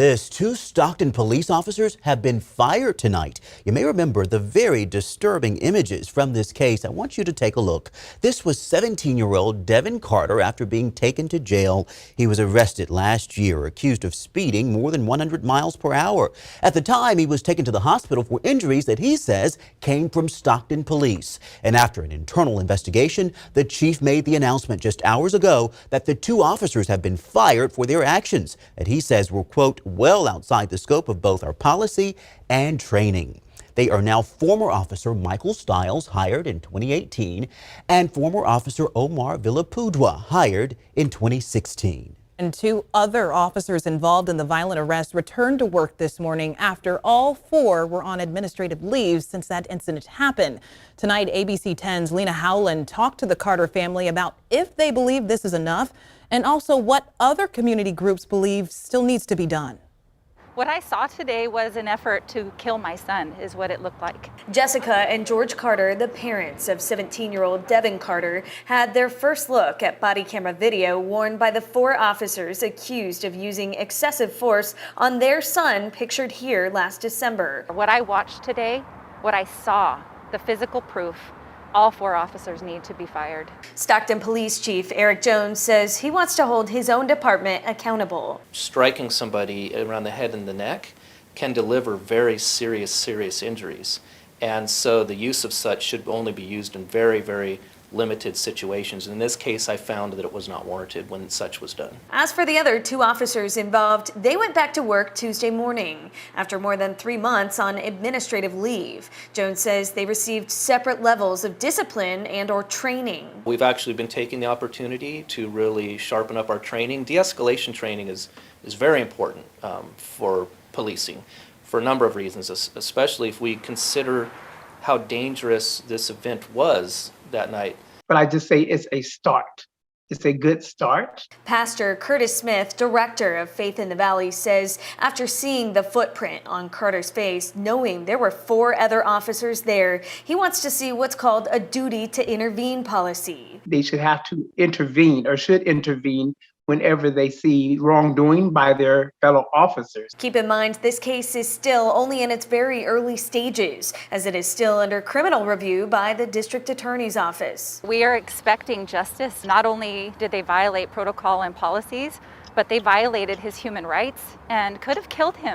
Two Stockton police officers have been fired tonight. You may remember the very disturbing images from this case. I want you to take a look. This was 17-year-old Devin Carter after being taken to jail. He was arrested last year, accused of speeding more than 100 miles per hour. At the time, he was taken to the hospital for injuries that he says came from Stockton police. And after an internal investigation, the chief made the announcement just hours ago that the two officers have been fired for their actions that he says were, quote, well outside the scope of both our policy and training. They are now former officer Michael Stiles, hired in 2018, and former officer Omar Villapudua, hired in 2016. And two other officers involved in the violent arrest returned to work this morning after all four were on administrative leave since that incident happened. Tonight, ABC 10's Lena Howland talked to the Carter family about if they believe this is enough and also what other community groups believe still needs to be done. What I saw today was an effort to kill my son, is what it looked like. Jessica and George Carter, the parents of 17-year-old Devin Carter, had their first look at body camera video worn by the four officers accused of using excessive force on their son, pictured here last December. What I watched today, what I saw, the physical proof, all four officers need to be fired. Stockton Police Chief Eric Jones says he wants to hold his own department accountable. Striking somebody around the head and the neck can deliver very serious injuries. And so the use of such should only be used in very limited situations. In this case, I found that it was not warranted when such was done. As for the other two officers involved, they went back to work Tuesday morning after more than 3 months on administrative leave. Jones says they received separate levels of discipline and/or training. We've actually been taking the opportunity to really sharpen up our training. De-escalation training is very important for policing for a number of reasons, especially if we consider how dangerous this event was that night. But I just say it's a start. It's a good start. Pastor Curtis Smith, director of Faith in the Valley, says after seeing the footprint on Carter's face, knowing there were 4 other officers there, he wants to see what's called a duty to intervene policy. They should have to intervene or should intervene whenever they see wrongdoing by their fellow officers. Keep in mind, this case is still only in its very early stages, as it is still under criminal review by the district attorney's office. We are expecting justice. Not only did they violate protocol and policies, but they violated his human rights and could have killed him.